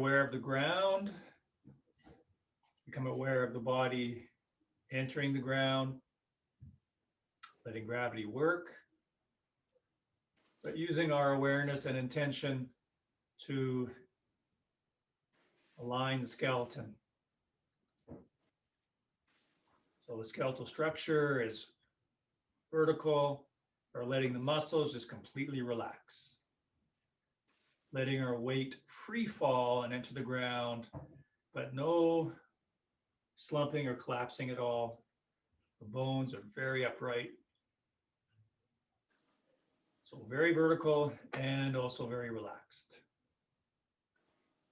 Aware of the ground, become aware of the body entering the ground, letting gravity work, but using our awareness and intention to align the skeleton. So the skeletal structure is vertical, or letting the muscles just completely relax. Letting our weight free fall and enter the ground, but no slumping or collapsing at all. The bones are very upright. So very vertical and also very relaxed.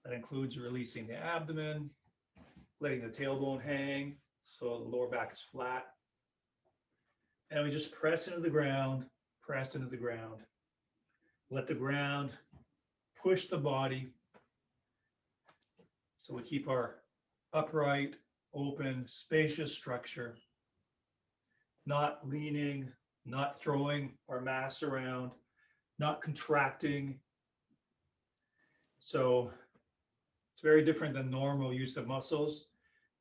That includes releasing the abdomen, letting the tailbone hang so the lower back is flat. And we just press into the ground, press into the ground. Let the ground push the body. So we keep our upright, open, spacious structure, not leaning, not throwing our mass around, not contracting. So it's very different than normal use of muscles,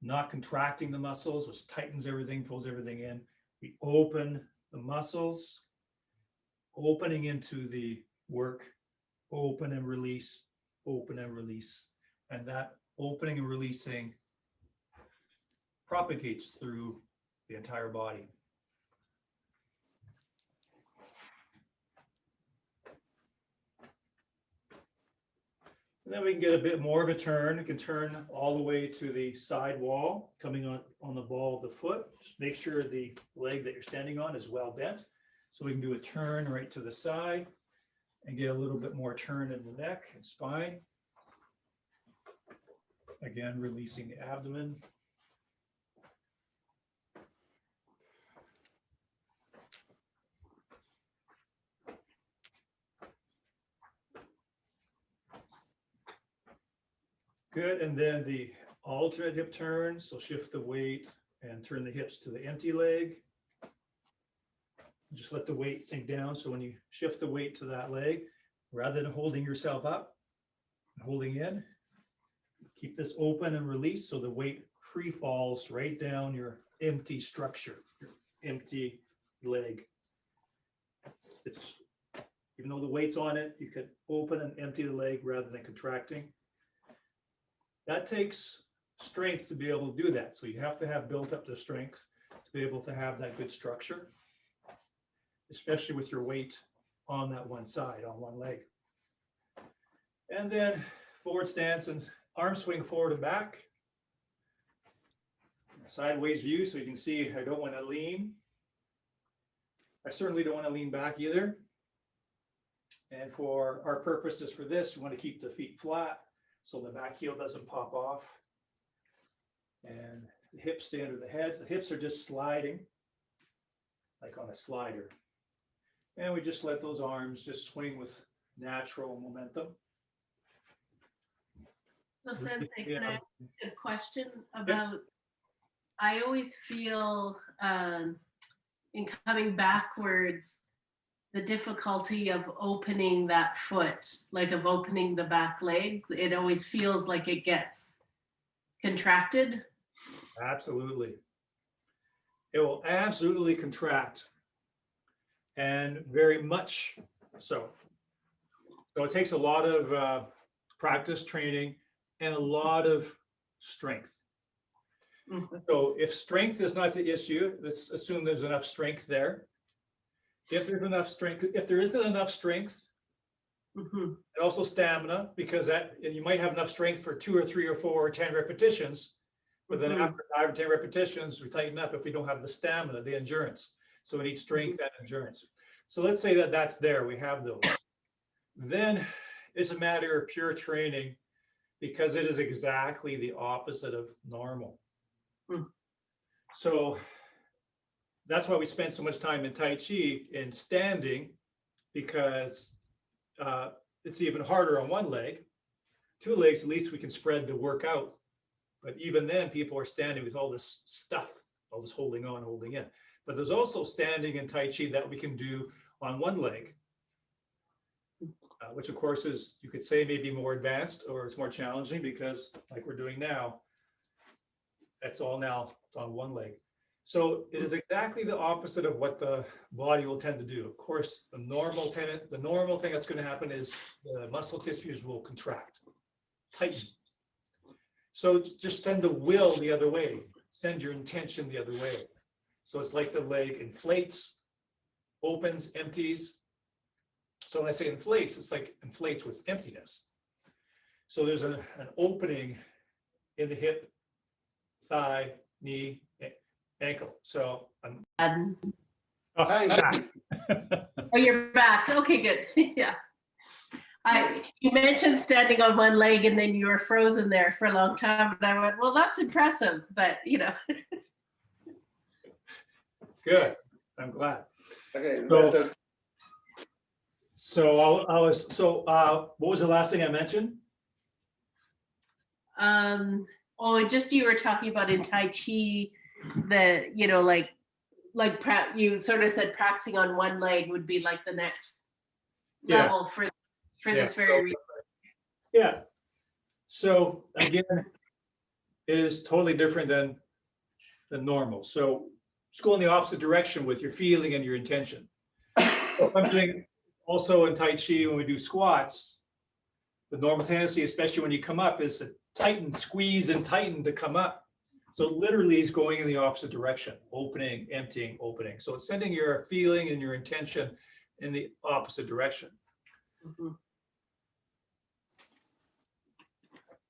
not contracting the muscles, which tightens everything, pulls everything in. We open the muscles, opening into the work, open and release, open and release. And that opening and releasing propagates through the entire body. And then we can get a bit more of a turn. You can turn all the way to the side wall, coming on the ball of the foot. Just make sure the leg that you're standing on is well bent. So we can do a turn right to the side and get a little bit more turn in the neck and spine. Again, releasing the abdomen. Good, and then the alternate hip turn. So shift the weight and turn the hips to the empty leg. Just let the weight sink down. So when you shift the weight to that leg, rather than holding yourself up and holding in, keep this open and release so the weight free falls right down your empty structure, your empty leg. It's, even though the weight's on it, you could open and empty the leg rather than contracting. That takes strength to be able to do that. So you have to have built up the strength to be able to have that good structure, especially with your weight on that one side, on one leg. And then forward stance and arm swing forward and back. Sideways view, so you can see I don't want to lean. I certainly don't want to lean back either. And for our purposes for this, we want to keep the feet flat so the back heel doesn't pop off. And the hips stay under the head. The hips are just sliding, like on a slider. And we just let those arms just swing with natural momentum. So Sensei, can I ask a question about, I always feel in coming backwards, the difficulty of opening that foot, like of opening the back leg. It always feels like it gets contracted. Absolutely. It will absolutely contract, and very much so. So it takes a lot of practice, training, and a lot of strength. Mm-hmm. So if strength is not the issue, let's assume there's enough strength there. If there's enough strength, if there isn't enough strength, Mm-hmm. and also stamina, because that you might have enough strength for 2 or 3 or 4 or 10 repetitions, but then Mhm. after 5 or 10 repetitions, we tighten up if we don't have the stamina, the endurance. So we need strength and endurance. So let's say that that's there, we have those. Then it's a matter of pure training, because it is exactly the opposite of normal. Mm. So that's why we spend so much time in Tai Chi in standing, because it's even harder on one leg. 2 legs, at least we can spread the work out. But even then, people are standing with all this stuff, all this holding on, holding in. But there's also standing in Tai Chi that we can do on one leg. which of course is, you could say, maybe more advanced, or it's more challenging because like we're doing now, it's on one leg. So it is exactly the opposite of what the body will tend to do. Of course, the normal thing that's going to happen is the muscle tissues will contract, tighten. So just send the will the other way, send your intention the other way. So it's like the leg inflates, opens, empties. So when I say inflates, it's like inflates with emptiness. So there's an opening in the hip, thigh, knee, ankle. So I'm Hi. Oh, you're back. Okay, good. Yeah. You mentioned standing on one leg and then you were frozen there for a long time. And I went, well, that's impressive, but you know. Good. I'm glad. Okay. So what was the last thing I mentioned? Just you were talking about in Tai Chi, you sort of said practicing on one leg would be like the next level for this very reason. Yeah. So again, it is totally different than normal. So just go in the opposite direction with your feeling and your intention. So I'm doing also in Tai Chi when we do squats, the normal tendency, especially when you come up, is to tighten, squeeze and tighten to come up. So literally it's going in the opposite direction, opening, emptying, opening. So it's sending your feeling and your intention in the opposite direction. Mm-hmm.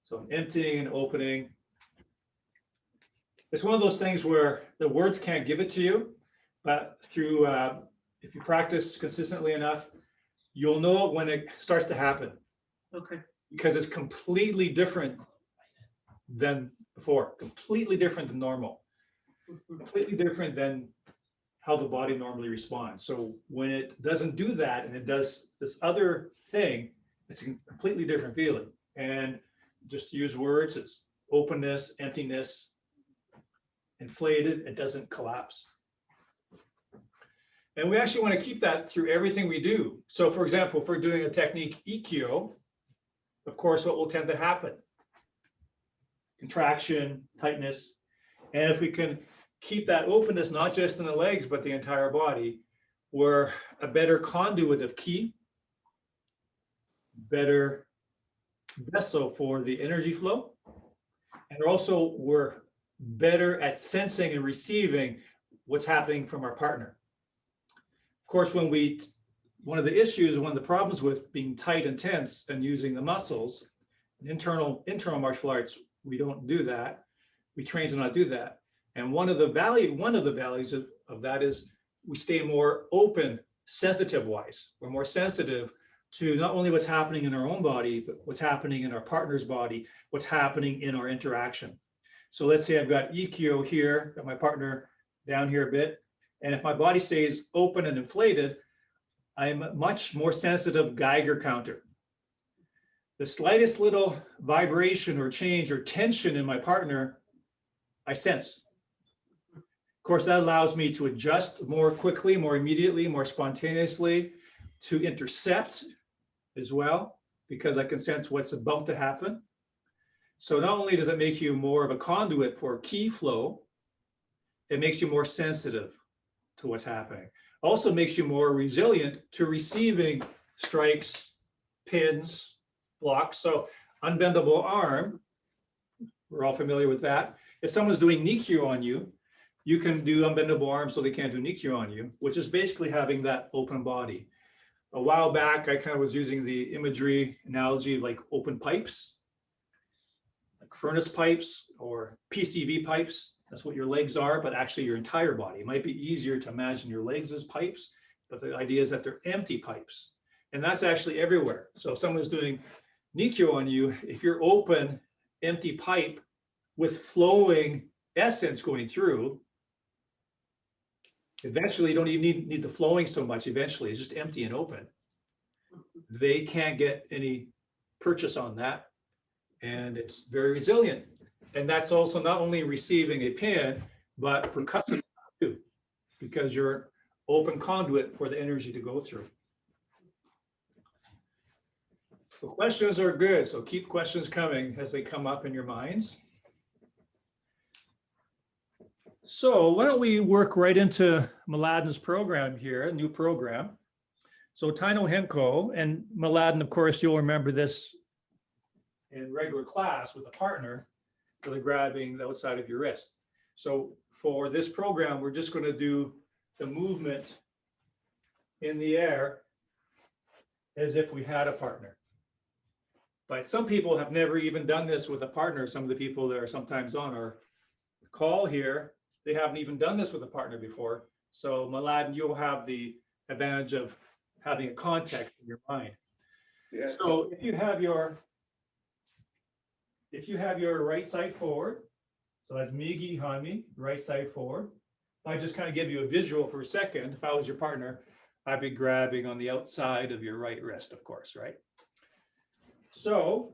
So emptying and opening. It's one of those things where the words can't give it to you, but through, if you practice consistently enough, you'll know it when it starts to happen. Okay. Because it's completely different than before, completely different than normal, completely different than how the body normally responds. So when it doesn't do that and it does this other thing, it's a completely different feeling. And just to use words, it's openness, emptiness, inflated, it doesn't collapse. And we actually want to keep that through everything we do. So for example, if we're doing a technique Ikkyo, of course, what will tend to happen? Contraction, tightness. And if we can keep that openness, not just in the legs, but the entire body, we're a better conduit of ki, better vessel for the energy flow. And also we're better at sensing and receiving what's happening from our partner. Of course, one of the issues, one of the problems with being tight and tense and using the muscles, internal martial arts, we don't do that. We train to not do that. And one of the values of that is we stay more open, sensitive wise. We're more sensitive to not only what's happening in our own body, but what's happening in our partner's body, what's happening in our interaction. So let's say I've got Ikkyo here, got my partner down here a bit. And if my body stays open and inflated, I'm a much more sensitive Geiger counter. The slightest little vibration or change or tension in my partner, I sense. Of course, that allows me to adjust more quickly, more immediately, more spontaneously, to intercept as well, because I can sense what's about to happen. So not only does it make you more of a conduit for ki flow, it makes you more sensitive to what's happening. Also makes you more resilient to receiving strikes, pins, blocks. So unbendable arm, we're all familiar with that. If someone's doing Nikkyo on you, you can do unbendable arm so they can't do Nikkyo on you, which is basically having that open body. A while back, I kind of was using the imagery analogy of like open pipes, like furnace pipes or PCV pipes. That's what your legs are, but actually your entire body. It might be easier to imagine your legs as pipes, but the idea is that they're empty pipes. And that's actually everywhere. So if someone's doing Nikkyo on you, if you're open, empty pipe with flowing essence going through, eventually you don't even need the flowing so much. Eventually it's just empty and open. They can't get any purchase on that. And it's very resilient. And that's also not only receiving a pin, but percussive too, because you're an open conduit for the energy to go through. So questions are good. So keep questions coming as they come up in your minds. So why don't we work right into Mladen's program here, a new program. So Taino Henko and Mladen, of course, you'll remember this in regular class with a partner for the grabbing the outside of your wrist. So for this program, we're just going to do the movement in the air as if we had a partner. But some people have never even done this with a partner. Some of the people that are sometimes on our call here, they haven't even done this with a partner before. So Mladen, you'll have the advantage of having a context in your mind. Yes. So if you have your right side forward, so that's Migi Hami, right side forward. I just kind of give you a visual for a second. If I was your partner, I'd be grabbing on the outside of your right wrist, of course, right? So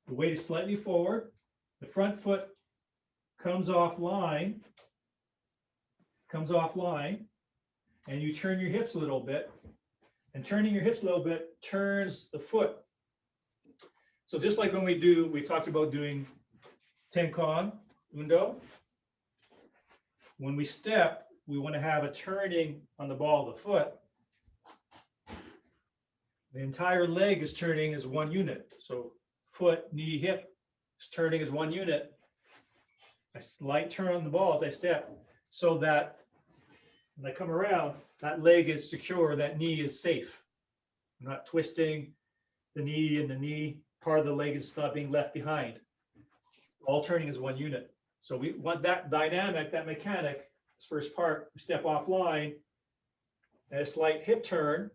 the weight is slightly forward. The front foot comes offline, and you turn your hips a little bit. And turning your hips a little bit turns the foot. So just like when we talked about doing Tenkan Undo. When we step, we want to have a turning on the ball of the foot. The entire leg is turning as one unit. So foot, knee, hip is turning as one unit. A slight turn on the ball as I step, so that when I come around, that leg is secure, that knee is safe. I'm not twisting the knee, and the knee part of the leg is not being left behind. All turning as one unit. So we want that dynamic, that mechanic, this first part, we step offline, and a slight hip turn,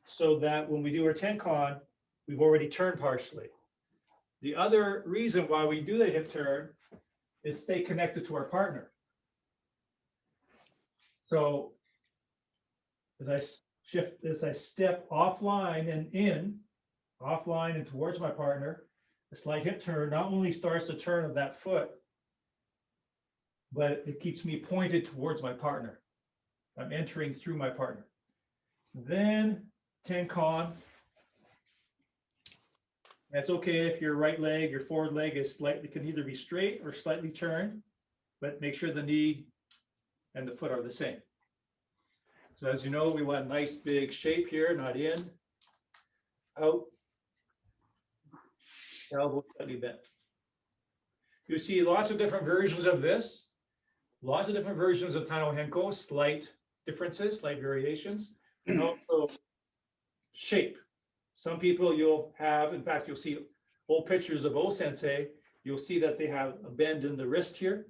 so that when we do our Tenkan, we've already turned partially. The other reason why we do the hip turn is stay connected to our partner. So as I step offline and in, offline and towards my partner, the slight hip turn not only starts the turn of that foot, but it keeps me pointed towards my partner. I'm entering through my partner. Then Tenkan. That's okay if your right leg, your forward leg is slightly, can either be straight or slightly turned, but make sure the knee and the foot are the same. So as you know, we want a nice big shape here, not in, out, elbow slightly bent. You see lots of different versions of this, lots of different versions of Taino Henko, slight differences, slight variations, and also shape. Some people you'll have, in fact, you'll see old pictures of O Sensei, you'll see that they have a bend in the wrist here.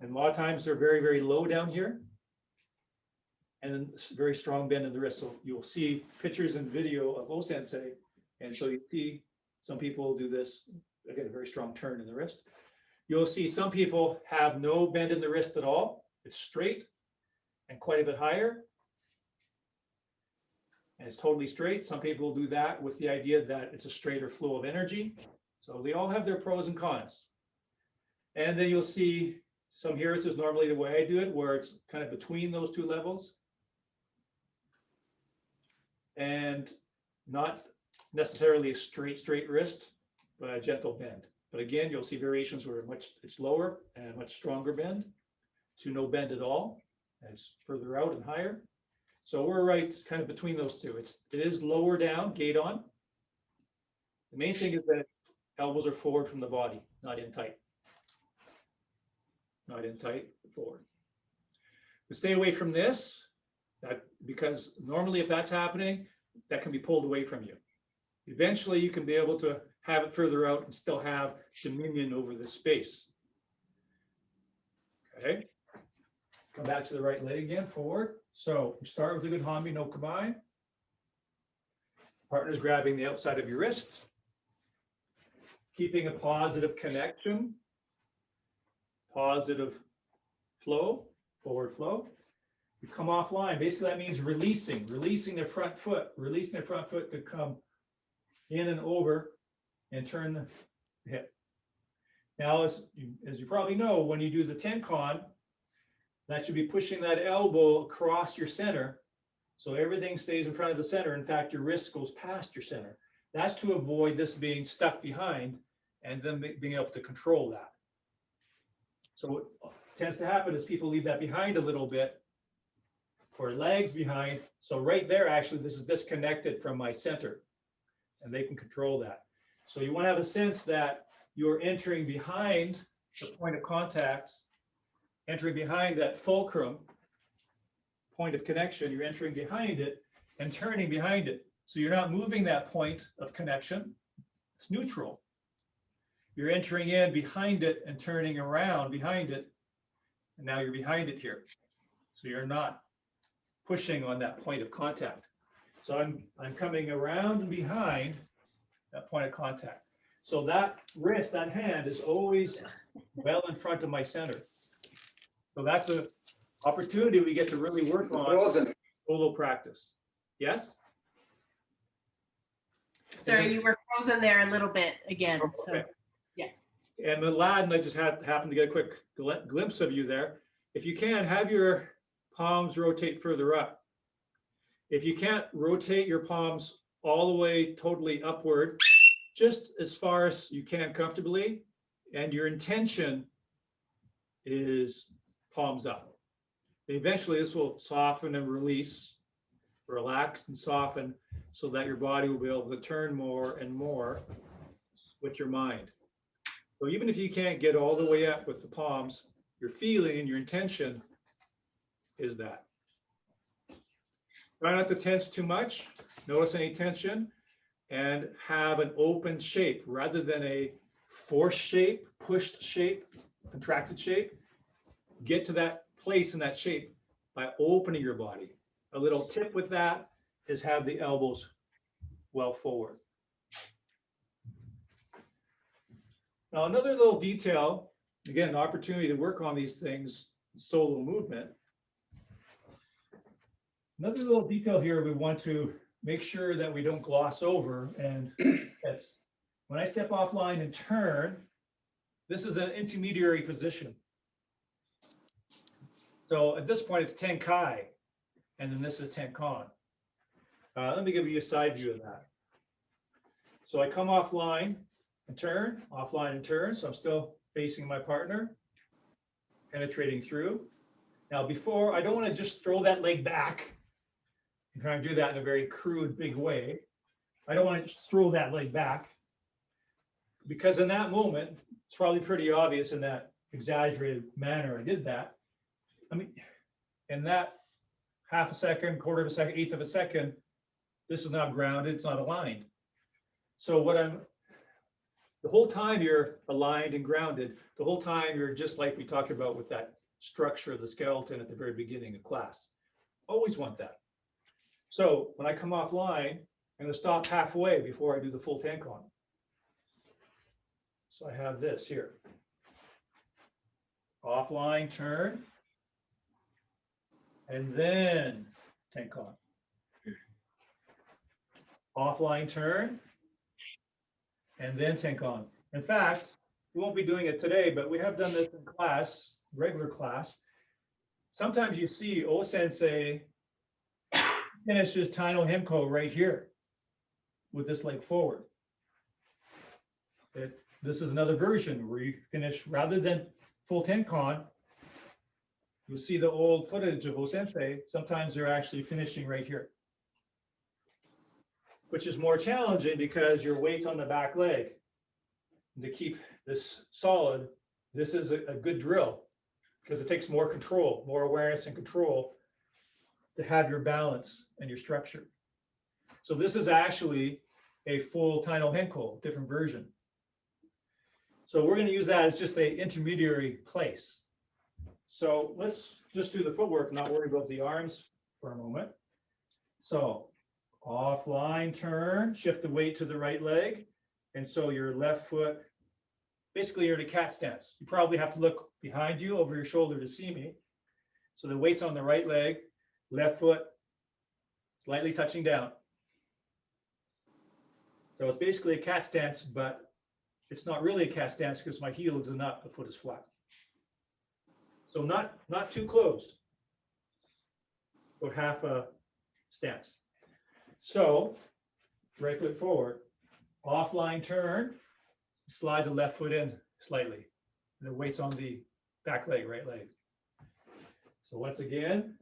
And a lot of times they're very, very low down here. And then very strong bend in the wrist. So you'll see pictures and video of O Sensei. And so you see some people do this, again, a very strong turn in the wrist. You'll see some people have no bend in the wrist at all. It's straight and quite a bit higher. And it's totally straight. Some people do that with the idea that it's a straighter flow of energy. So they all have their pros and cons. And then you'll see some here. This is normally the way I do it, where it's kind of between those two levels. And not necessarily a straight wrist, but a gentle bend. But again, you'll see variations where it's lower and much stronger bend to no bend at all. And it's further out and higher. So we're right kind of between those two. It is lower down, gate on. The main thing is that elbows are forward from the body, not in tight. Not in tight, forward. But stay away from this, because normally if that's happening, that can be pulled away from you. Eventually you can be able to have it further out and still have dominion over the space. Okay. Come back to the right leg again, forward. So you start with a good Hami no Kamai. Partner's grabbing the outside of your wrist. Keeping a positive connection. Positive flow, forward flow. You come offline. Basically, that means releasing their front foot, to come in and over and turn the hip. Now, as you probably know, when you do the Tenkan, that should be pushing that elbow across your center So everything stays in front of the center. In fact, your wrist goes past your center. That's to avoid this being stuck behind and then being able to control that. So what tends to happen is people leave that behind a little bit, or legs behind. So right there, actually, this is disconnected from my center, and they can control that. So you want to have a sense that you're entering behind the point of contact, entering behind that fulcrum point of connection. You're entering behind it and turning behind it. So you're not moving that point of connection. It's neutral. You're entering in behind it and turning around behind it. And now you're behind it here. So you're not pushing on that point of contact. So I'm coming around and behind that point of contact. So that wrist, that hand is always well in front of my center. So that's an opportunity we get to really work It's on frozen. solo practice. Yes? Sorry, you were frozen there a little bit again. So Okay. yeah. And Aladdin, I just happened to get a quick glimpse of you there. If you can, have your palms rotate further up. If you can't rotate your palms all the way totally upward, just as far as you can comfortably, and your intention is palms up. Eventually, this will soften and release, relax and soften, so that your body will be able to turn more and more with your mind. So even if you can't get all the way up with the palms, your feeling and your intention is that. Try not to tense too much. Notice any tension and have an open shape rather than a forced shape, pushed shape, contracted shape. Get to that place in that shape by opening your body. A little tip with that is have the elbows well forward. Now, another little detail, again, opportunity to work on these things, solo movement. Another little detail here we want to make sure that we don't gloss over, and that's when I step offline and turn, this is an intermediary position. So at this point, it's Tenkai, and then this is Tenkan. Let me give you a side view of that. So I come offline and turn, offline and turn. So I'm still facing my partner, penetrating through. Now before, I don't want to just throw that leg back and try to do that in a very crude, big way. I don't want to just throw that leg back, because in that moment, it's probably pretty obvious in that exaggerated manner I did that. I mean, in that half a second, quarter of a second, eighth of a second, this is not grounded, it's not aligned. So the whole time you're aligned and grounded, the whole time you're just like we talked about with that structure of the skeleton at the very beginning of class. Always want that. So when I come offline, I'm going to stop halfway before I do the full Tenkan. So I have this here. Offline, turn, and then Tenkan. Offline, turn, and then Tenkan. In fact, we won't be doing it today, but we have done this in class, regular class. Sometimes you see O-sensei finishes Taino Henko right here with this leg forward. This is another version where you finish, rather than full Tenkan, you'll see the old footage of O-sensei. Sometimes they're actually finishing right here, which is more challenging because your weight's on the back leg. And to keep this solid, this is a good drill because it takes more control, more awareness and control to have your balance and your structure. So this is actually a full Taino Henko, different version. So we're going to use that as just an intermediary place. So let's just do the footwork, not worry about the arms for a moment. So offline, turn, shift the weight to the right leg. And so your left foot, basically you're in a cat stance. You probably have to look behind you over your shoulder to see me. So the weight's on the right leg, left foot slightly touching down. So it's basically a cat stance, but it's not really a cat stance because my heel is up, the foot is flat. So not too closed. About half a stance. So right foot forward, offline turn, slide the left foot in slightly. And the weight's on the back leg, right leg. So once again,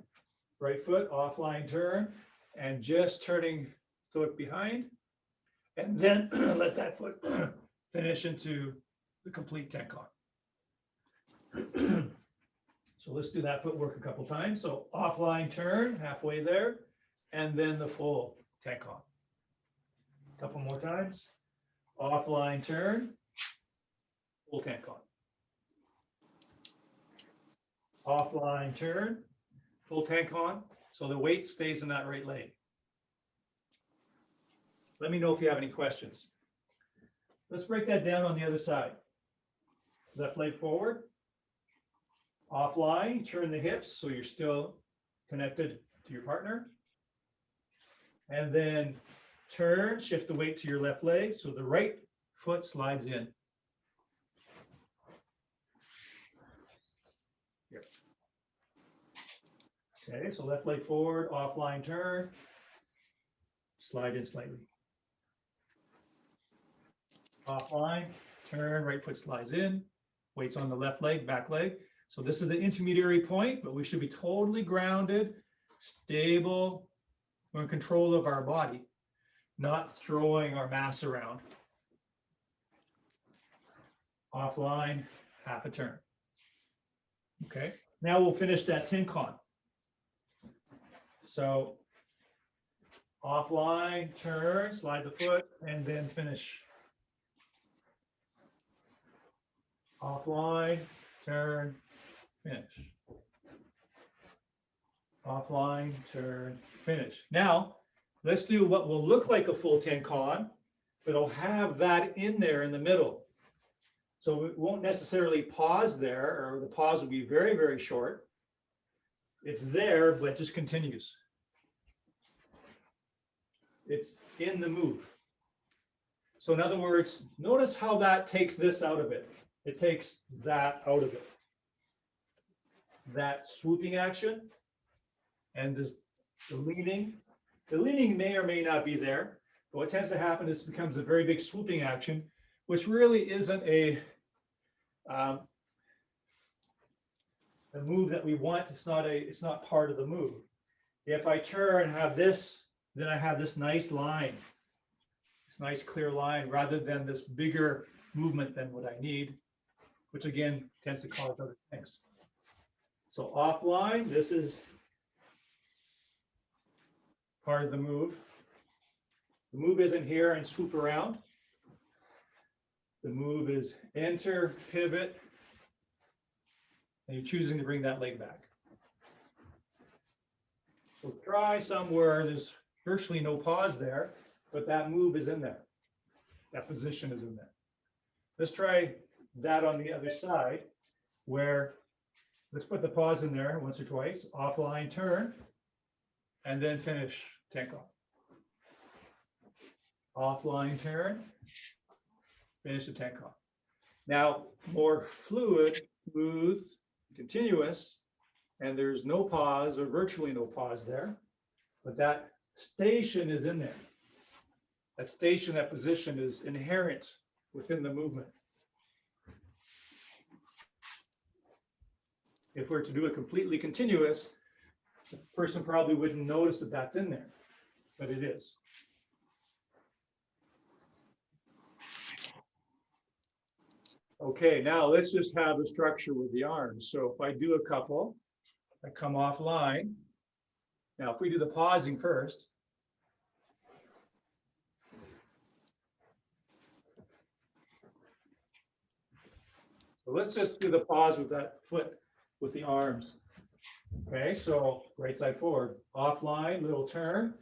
right foot, offline turn, and just turning to look behind. And then let that foot finish into the complete tenkon. So let's do that footwork a couple times. So offline turn, halfway there, and then the full tenkon. A couple more times. Offline turn, full tenkon. Offline turn, full tenkon. So the weight stays in that right leg. Let me know if you have any questions. Let's break that down on the other side. Left leg forward. Offline, turn the hips so you're still connected to your partner. And then turn, shift the weight to your left leg so the right foot slides in. Here. Okay, so left leg forward, offline turn, slide in slightly. Offline, turn, right foot slides in, weight's on the left leg, back leg. So this is the intermediary point, but we should be totally grounded, stable, we're in control of our body, not throwing our mass around. Offline, half a turn. Okay, now we'll finish that tenkon. So offline, turn, slide the foot, and then finish. Offline, turn, finish. Offline, turn, finish. Now, let's do what will look like a full tenkon, but it'll have that in there in the middle. So it won't necessarily pause there, or the pause will be very, very short. It's there, but just continues. It's in the move. So in other words, notice how that takes this out of it. It takes that out of it. That swooping action and this, the leaning may or may not be there, but what tends to happen is it becomes a very big swooping action, which really isn't a move that we want. It's not part of the move. If I turn and have this, then I have this nice line, this nice clear line, rather than this bigger movement than what I need, which again tends to cause other things. So offline, this is part of the move. The move isn't here and swoop around. The move is enter, pivot, and you're choosing to bring that leg back. So try somewhere, there's virtually no pause there, but that move is in there. That position is in there. Let's try that on the other side, where let's put the pause in there once or twice, offline turn, and then finish tenkon. Offline turn, finish the tenkon. Now, more fluid, smooth, continuous, and there's no pause or virtually no pause there, but that station is in there. That station, that position is inherent within the movement. If we're to do it completely continuous, the person probably wouldn't notice that that's in there, but it is. Okay, now let's just have a structure with the arms. So if I do a couple, I come offline. Now, if we do the pausing first. So let's just do the pause with that foot, with the arms. Okay, so right side forward, offline, little turn,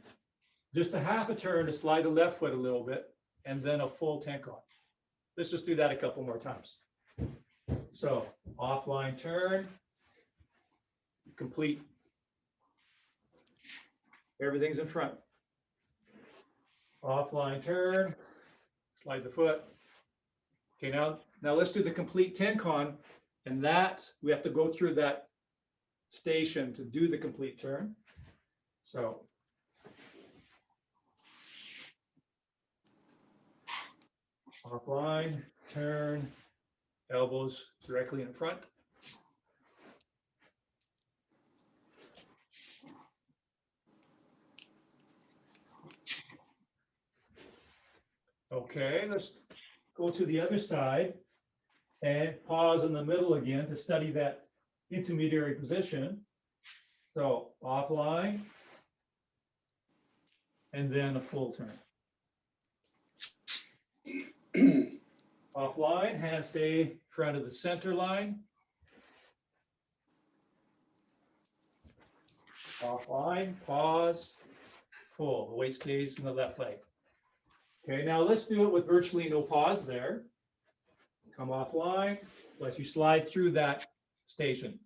just a half a turn to slide the left foot a little bit, and then a full tenkon. Let's just do that a couple more times. So offline turn, complete. Everything's in front. Offline turn, slide the foot. Okay, now let's do the complete tenkon, and that we have to go through that station to do the complete turn. So Offline, turn, elbows directly in front. Okay, let's go to the other side and pause in the middle again to study that intermediary position. So offline, and then a full turn. Offline, hands stay in front of the center line. Offline, pause, full. The weight stays in the left leg. Okay, now let's do it with virtually no pause there. Come offline, let you slide through that station.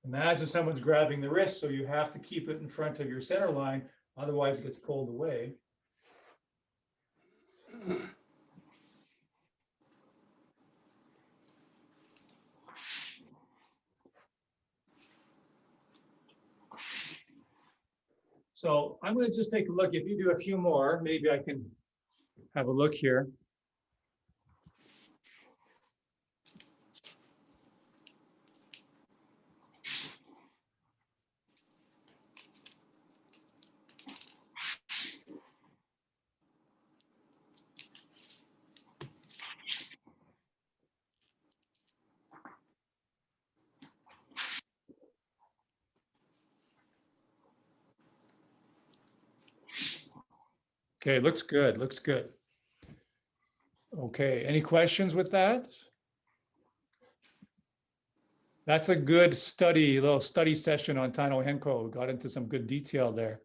Imagine someone's grabbing the wrist, so you have to keep it in front of your center line, otherwise it gets pulled away. So I'm going to just take a look. If you do a few more, maybe I can have a look here. Okay, looks good, looks good. Okay, any questions with that? That's a good study, little study session on Tano Henko. Got into some good detail there.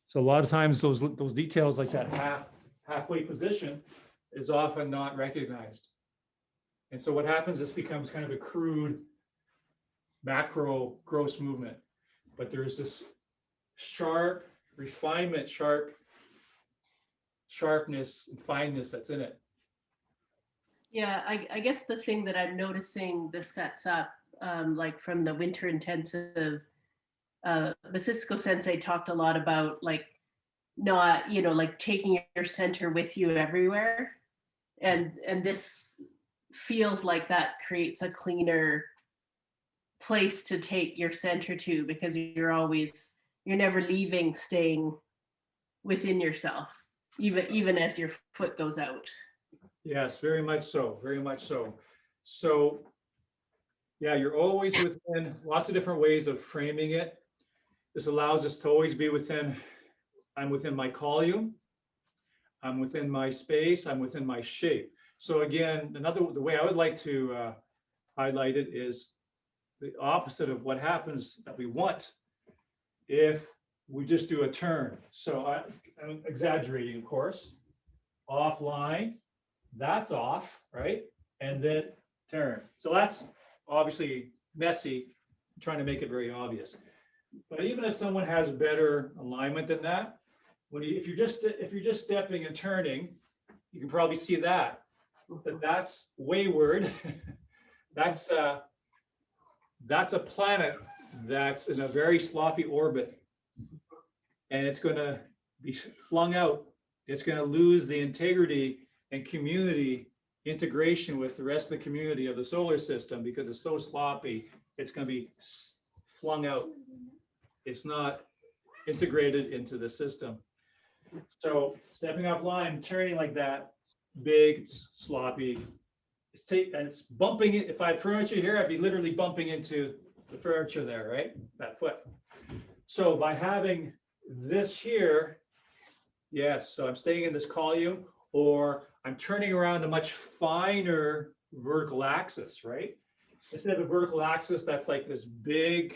So a lot of times those details like that halfway position is often not recognized. And so what happens, this becomes kind of a crude macro gross movement, but there's this sharp refinement, sharpness and fineness that's in it. Yeah, I guess the thing that I'm noticing this sets up, like from the winter intensive, Basisco Sensei talked a lot about like not, like taking your center with you everywhere. And this feels like that creates a cleaner place to take your center to, because you're never leaving, staying within yourself, even as your foot goes out. Yes, very much so, very much so. So, yeah, you're always within lots of different ways of framing it. This allows us to always be within, I'm within my column, I'm within my space, I'm within my shape. So again, the way I would like to highlight it is the opposite of what happens that we want if we just do a turn. So I'm exaggerating, of course. Offline, that's off, right? And then turn. So that's obviously messy. I'm trying to make it very obvious. But even if someone has better alignment than that, if you're just stepping and turning, you can probably see that's wayward. That's a planet that's in a very sloppy orbit, and it's going to be flung out. It's going to lose the integrity and community integration with the rest of the community of the solar system because it's so sloppy. It's going to be flung out. It's not integrated into the system. So stepping offline, turning like that, big, sloppy. It's bumping it. If I had furniture here, I'd be literally bumping into the furniture there, right? That foot. So by having this here, yes, so I'm staying in this column, or I'm turning around a much finer vertical axis, right? Instead of a vertical axis that's like this big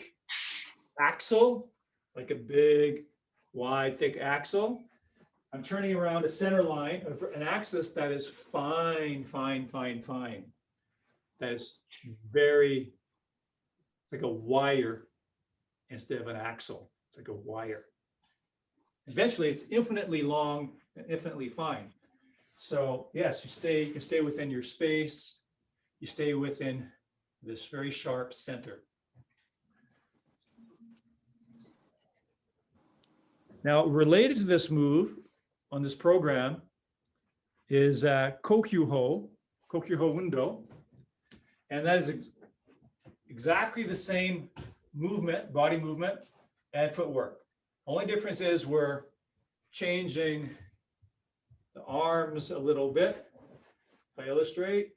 axle, like a big, wide, thick axle, I'm turning around a center line, an axis that is fine. That is very like a wire instead of an axle. It's like a wire. Eventually, it's infinitely long and infinitely fine. So yes, you can stay within your space. You stay within this very sharp center. Now, related to this move on this program is Coq Window. And that is exactly the same movement, body movement and footwork. Only difference is we're changing the arms a little bit. If I illustrate.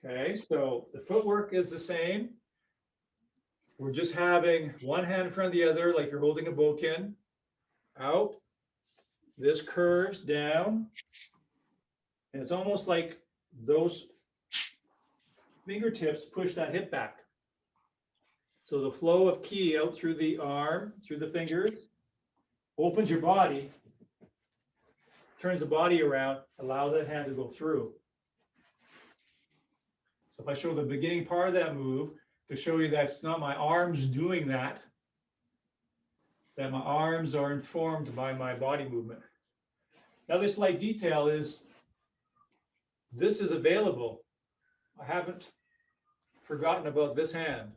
Okay, so the footwork is the same. We're just having one hand in front of the other, like you're holding a bokin. Out. This curves down. And it's almost like those fingertips push that hip back. So the flow of ki out through the arm, through the fingers, opens your body, turns the body around, allows that hand to go through. So if I show the beginning part of that move to show you that it's not my arms doing that my arms are informed by my body movement. Now this slight detail is, this is available. I haven't forgotten about this hand.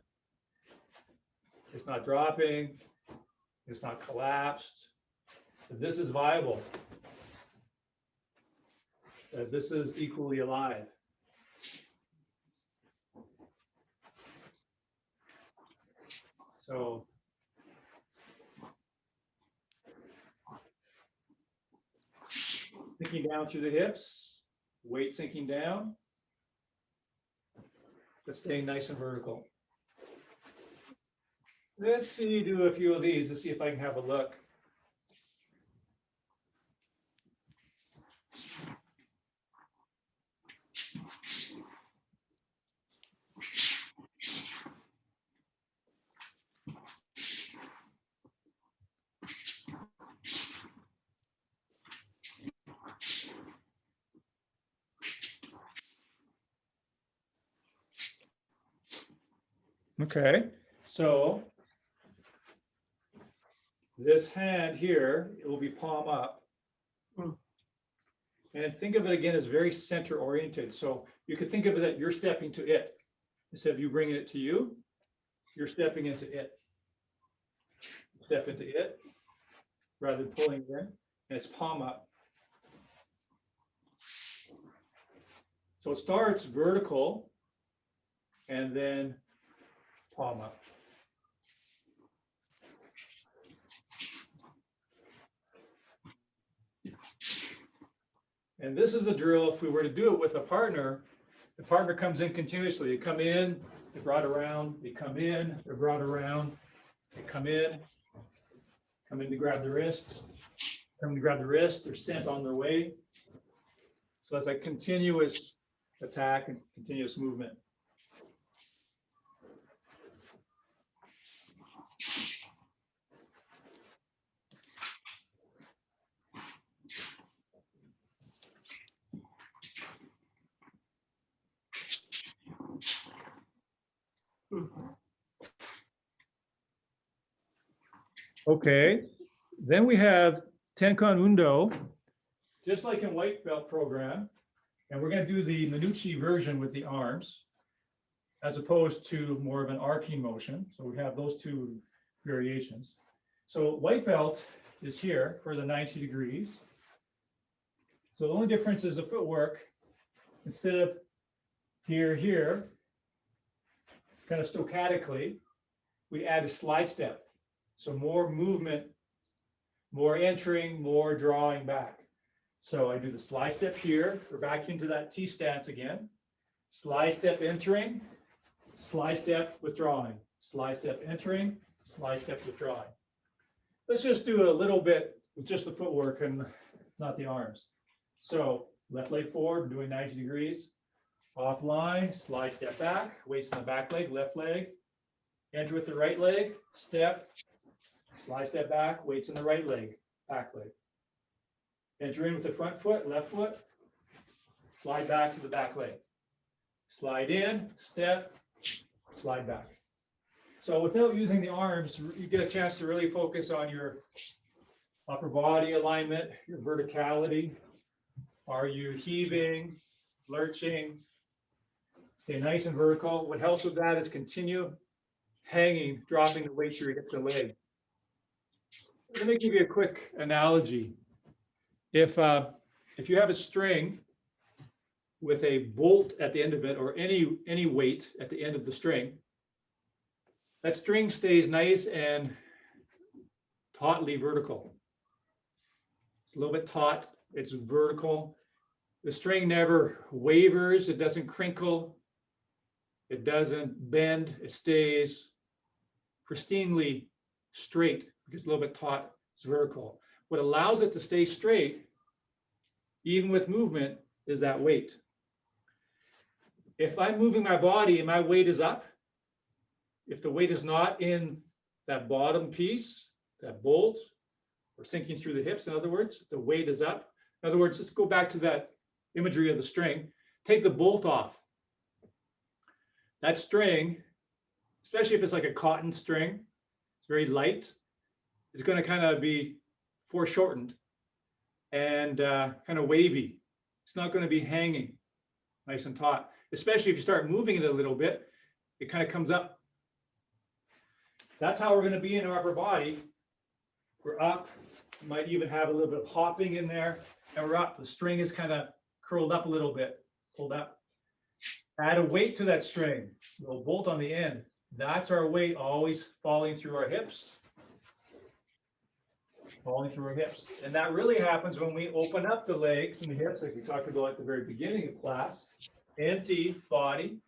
It's not dropping, it's not collapsed. This is viable. This is equally alive. So sinking down through the hips, weight sinking down, but staying nice and vertical. Let's see, do a few of these to see if I can have a look. Okay, so this hand here, it will be palm up. And think of it again as very center oriented. So you could think of it that you're stepping to it. Instead of you bringing it to you, you're stepping into it. Step into it rather than pulling it in. And it's palm up. So it starts vertical and then palm up. And this is the drill. If we were to do it with a partner, the partner comes in continuously. They come in, they brought around, they come in, they're brought around, they come in to grab the wrist, come to grab the wrist, they're sent on their way. So it's like continuous attack and continuous movement. Okay, then we have Coq Window, just like in white belt program, and we're going to do the Minucci version with the arms, as opposed to more of an arcing motion. So we have those two variations. So white belt is here for the 90 degrees. So the only difference is the footwork. Instead of here, kind of stochastically, we add a slide step. So more movement, more entering, more drawing back. So I do the slide step here. We're back into that T stance again. Slide step entering, slide step withdrawing, slide step entering, slide step withdrawing. Let's just do a little bit with just the footwork and not the arms. So left leg forward, doing 90 degrees. Offline, slide step back, weights in the back leg, left leg. Enter with the right leg, step, slide step back, weights in the right leg, back leg. Enter in with the front foot, left foot, slide back to the back leg. Slide in, step, slide back. So without using the arms, you get a chance to really focus on your Upper body alignment, your verticality. Are you heaving, lurching? Stay nice and vertical. What helps with that is continue hanging, dropping the weight through your hip to leg. Let me give you a quick analogy. If you have a string with a bolt at the end of it, or any weight at the end of the string, that string stays nice and tautly vertical. It's a little bit taut, it's vertical. The string never wavers, it doesn't crinkle, it doesn't bend, it stays pristinely straight because it's a little bit taut, it's vertical. What allows it to stay straight, even with movement, is that weight. If I'm moving my body and my weight is up, if the weight is not in that bottom piece, that bolt, or sinking through the hips, in other words, if the weight is up, in other words, let's go back to that imagery of the string, take the bolt off. That string, especially if it's like a cotton string, it's very light, it's going to kind of be foreshortened and kind of wavy. It's not going to be hanging nice and taut, especially if you start moving it a little bit, it kind of comes up. That's how we're going to be in our upper body. We're up, might even have a little bit of hopping in there, and we're up. The string is kind of curled up a little bit, pulled up. Add a weight to that string, a little bolt on the end. That's our weight always falling through our hips. Falling through our hips. And that really happens when we open up the legs and the hips, like we talked about at the very beginning of class. Empty body,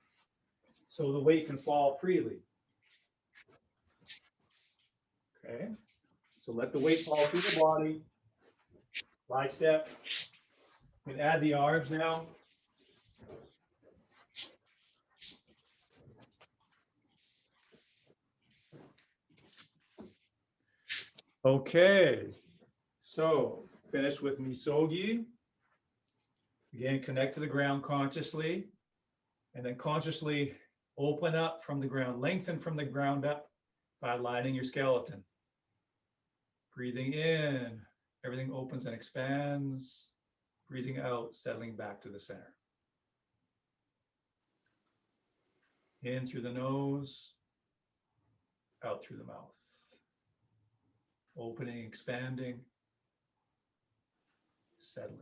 so the weight can fall freely. Okay, so let the weight fall through the body. Slide step. We can add the arms now. Okay, so finish with misogi. Again, connect to the ground consciously, and then consciously open up from the ground, lengthen from the ground up by aligning your skeleton. Breathing in, everything opens and expands. Breathing out, settling back to the center. In through the nose, out through the mouth. Opening, expanding, settling.